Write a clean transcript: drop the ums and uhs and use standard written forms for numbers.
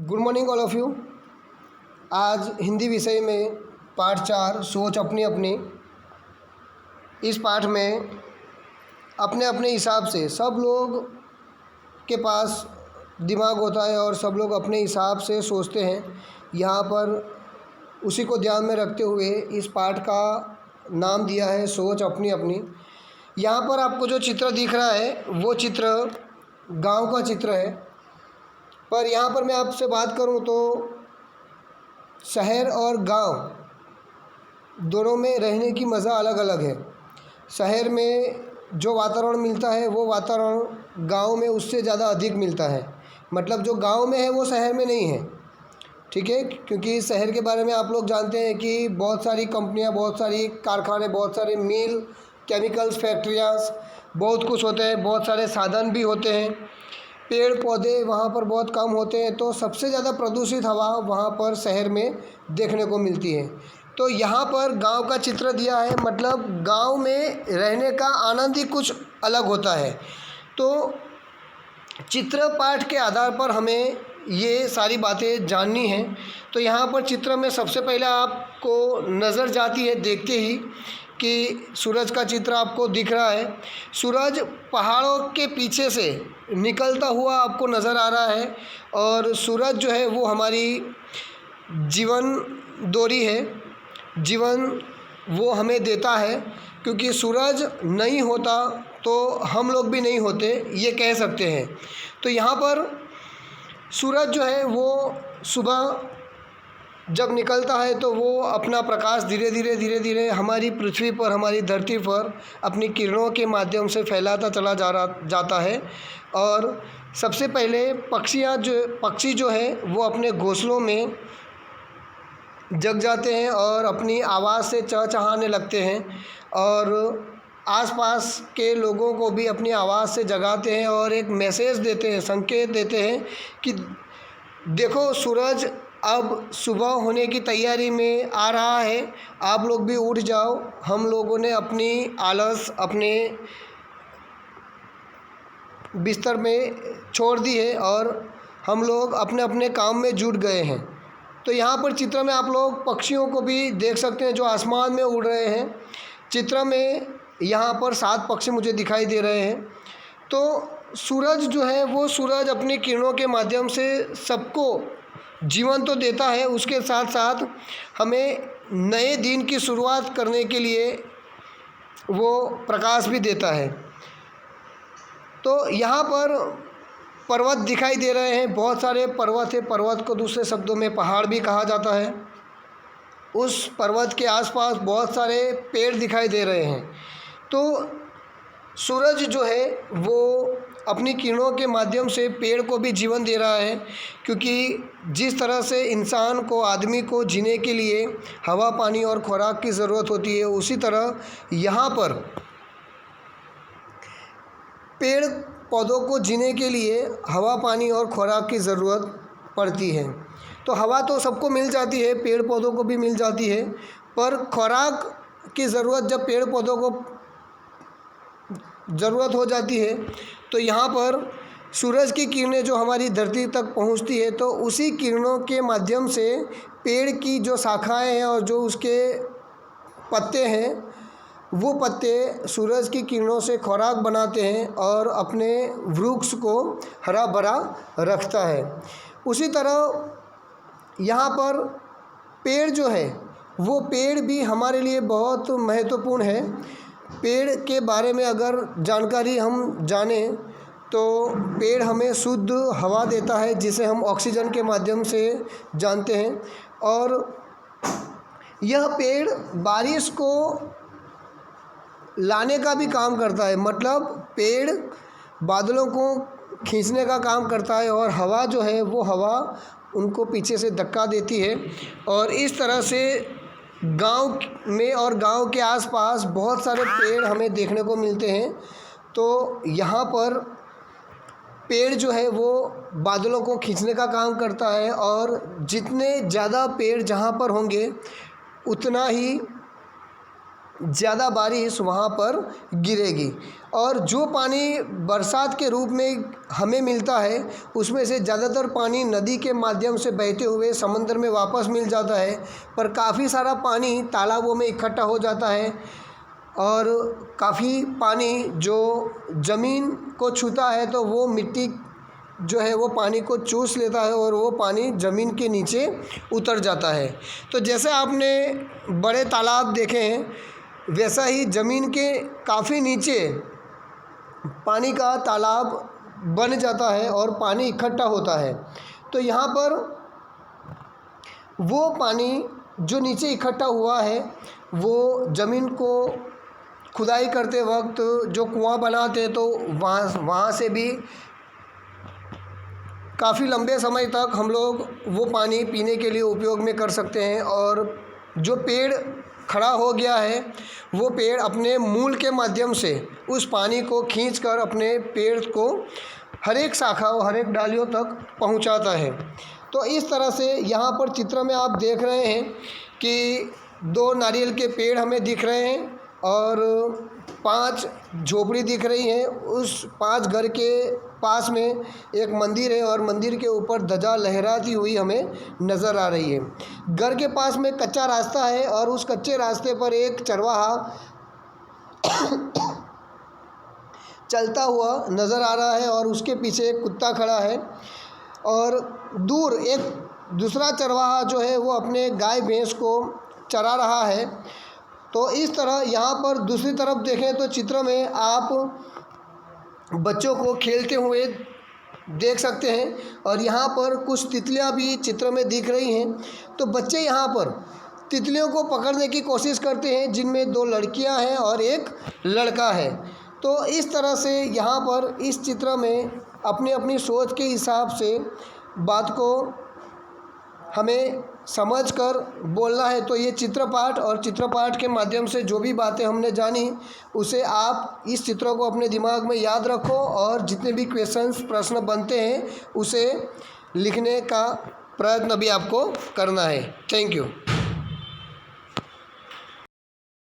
Good morning all of you. आज हिंदी विषय में पाठ 4 सोच अपनी अपनी। इस पाठ में अपने अपने हिसाब से सब लोग के पास दिमाग होता है और सब लोग अपने हिसाब से सोचते हैं। यहाँ पर उसी को ध्यान में रखते हुए इस पाठ का नाम दिया है सोच अपनी अपनी। यहाँ पर आपको जो चित्र दिख रहा है वो चित्र गांव का चित्र है, पर यहाँ पर मैं आपसे बात करूँ तो शहर और गांव दोनों में रहने की मज़ा अलग अलग है। शहर में जो वातावरण मिलता है वो वातावरण गांव में उससे ज़्यादा अधिक मिलता है। मतलब जो गांव में है वो शहर में नहीं है, ठीक है। क्योंकि शहर के बारे में आप लोग जानते हैं कि बहुत सारी कंपनियां, बहुत सारी कारखाने, बहुत सारे मिल, केमिकल्स फैक्ट्रियाँ, बहुत कुछ होते हैं, बहुत सारे साधन भी होते हैं, पेड़ पौधे वहाँ पर बहुत कम होते हैं। तो सबसे ज़्यादा प्रदूषित हवा वहाँ पर शहर में देखने को मिलती है। तो यहाँ पर गांव का चित्र दिया है, मतलब गांव में रहने का आनंद ही कुछ अलग होता है। तो चित्र पाठ के आधार पर हमें ये सारी बातें जाननी हैं। तो यहाँ पर चित्र में सबसे पहले आपको नज़र जाती है देखते ही कि सूरज का चित्र आपको दिख रहा है। सूरज पहाड़ों के पीछे से निकलता हुआ आपको नज़र आ रहा है और सूरज जो है वो हमारी जीवन दोरी है, जीवन वो हमें देता है। क्योंकि सूरज नहीं होता तो हम लोग भी नहीं होते, ये कह सकते हैं। तो यहाँ पर सूरज जो है वो सुबह जब निकलता है तो वो अपना प्रकाश धीरे धीरे हमारी पृथ्वी पर, हमारी धरती पर अपनी किरणों के माध्यम से फैलाता चला जाता है। और सबसे पहले पक्षी जो है वो अपने घोंसलों में जग जाते हैं और अपनी आवाज़ से चहचहाने लगते हैं और आसपास के लोगों को भी अपनी आवाज़ से जगाते हैं और एक मैसेज देते हैं, संकेत देते हैं कि देखो सूरज अब सुबह होने की तैयारी में आ रहा है, आप लोग भी उठ जाओ। हम लोगों ने अपनी आलस अपने बिस्तर में छोड़ दी है और हम लोग अपने अपने काम में जुट गए हैं। तो यहाँ पर चित्र में आप लोग पक्षियों को भी देख सकते हैं जो आसमान में उड़ रहे हैं। चित्र में यहाँ पर 7 पक्षी मुझे दिखाई दे रहे हैं। तो सूरज जो है वो सूरज अपनी किरणों के माध्यम से सबको जीवन तो देता है, उसके साथ साथ हमें नए दिन की शुरुआत करने के लिए वो प्रकाश भी देता है। तो यहाँ पर पर्वत दिखाई दे रहे हैं, बहुत सारे पर्वत है। पर्वत को दूसरे शब्दों में पहाड़ भी कहा जाता है। उस पर्वत के आसपास बहुत सारे पेड़ दिखाई दे रहे हैं। तो सूरज जो है वो अपनी किरणों के माध्यम से पेड़ को भी जीवन दे रहा है। क्योंकि जिस तरह से इंसान को, आदमी को जीने के लिए हवा, पानी और खुराक की ज़रूरत होती है, उसी तरह यहाँ पर पेड़ पौधों को जीने के लिए हवा, पानी और खुराक की ज़रूरत पड़ती है। तो हवा तो सबको मिल जाती है, पेड़ पौधों को भी मिल जाती है, पर खुराक की ज़रूरत जब पेड़ पौधों को ज़रूरत हो जाती है तो यहाँ पर सूरज की किरणें जो हमारी धरती तक पहुँचती है, तो उसी किरणों के माध्यम से पेड़ की जो शाखाएँ हैं और जो उसके पत्ते हैं, वो पत्ते सूरज की किरणों से खुराक बनाते हैं और अपने वृक्ष को हरा भरा रखता है। उसी तरह यहाँ पर पेड़ जो है वो पेड़ भी हमारे लिए बहुत महत्वपूर्ण है। पेड़ के बारे में अगर जानकारी हम जानें तो पेड़ हमें शुद्ध हवा देता है, जिसे हम ऑक्सीजन के माध्यम से जानते हैं। और यह पेड़ बारिश को लाने का भी काम करता है, मतलब पेड़ बादलों को खींचने का काम करता है और हवा जो है वो हवा उनको पीछे से धक्का देती है। और इस तरह से गांव में और गांव के आसपास बहुत सारे पेड़ हमें देखने को मिलते हैं। तो यहाँ पर पेड़ जो है वो बादलों को खींचने का काम करता है और जितने ज़्यादा पेड़ जहाँ पर होंगे उतना ही ज़्यादा बारिश वहाँ पर गिरेगी। और जो पानी बरसात के रूप में हमें मिलता है उसमें से ज़्यादातर पानी नदी के माध्यम से बहते हुए समंदर में वापस मिल जाता है, पर काफ़ी सारा पानी तालाबों में इकट्ठा हो जाता है और काफ़ी पानी जो ज़मीन को छूता है तो वो मिट्टी जो है वो पानी को चूस लेता है और वो पानी ज़मीन के नीचे उतर जाता है। तो जैसे आपने बड़े तालाब देखे हैं वैसा ही ज़मीन के काफ़ी नीचे पानी का तालाब बन जाता है और पानी इकट्ठा होता है। तो यहाँ पर वो पानी जो नीचे इकट्ठा हुआ है वो ज़मीन को खुदाई करते वक्त जो कुआं बनाते तो वहाँ से भी काफ़ी लंबे समय तक हम लोग वो पानी पीने के लिए उपयोग में कर सकते हैं। और जो पेड़ खड़ा हो गया है वो पेड़ अपने मूल के माध्यम से उस पानी को खींचकर अपने पेड़ को हर एक शाखा और हर एक डालियों तक पहुंचाता है। तो इस तरह से यहाँ पर चित्र में आप देख रहे हैं कि 2 नारियल के पेड़ हमें दिख रहे हैं और 5 झोपड़ी दिख रही हैं। उस 5 घर के पास में एक मंदिर है और मंदिर के ऊपर ध्वजा लहराती हुई हमें नज़र आ रही है। घर के पास में कच्चा रास्ता है और उस कच्चे रास्ते पर एक चरवाहा चलता हुआ नज़र आ रहा है और उसके पीछे एक कुत्ता खड़ा है और दूर एक दूसरा चरवाहा जो है वो अपने गाय भैंस को चरा रहा है। तो इस तरह यहाँ पर दूसरी तरफ देखें तो चित्र में आप बच्चों को खेलते हुए देख सकते हैं और यहाँ पर कुछ तितलियाँ भी चित्र में दिख रही हैं। तो बच्चे यहाँ पर तितलियों को पकड़ने की कोशिश करते हैं जिनमें 2 लड़कियाँ हैं और एक लड़का है। तो इस तरह से यहाँ पर इस चित्र में अपनी अपनी सोच के हिसाब से बात को हमें समझकर बोलना है। तो ये चित्रपाठ और चित्रपाठ के माध्यम से जो भी बातें हमने जानी उसे आप इस चित्रों को अपने दिमाग में याद रखो और जितने भी प्रश्न बनते हैं उसे लिखने का प्रयत्न भी आपको करना है। Thank you.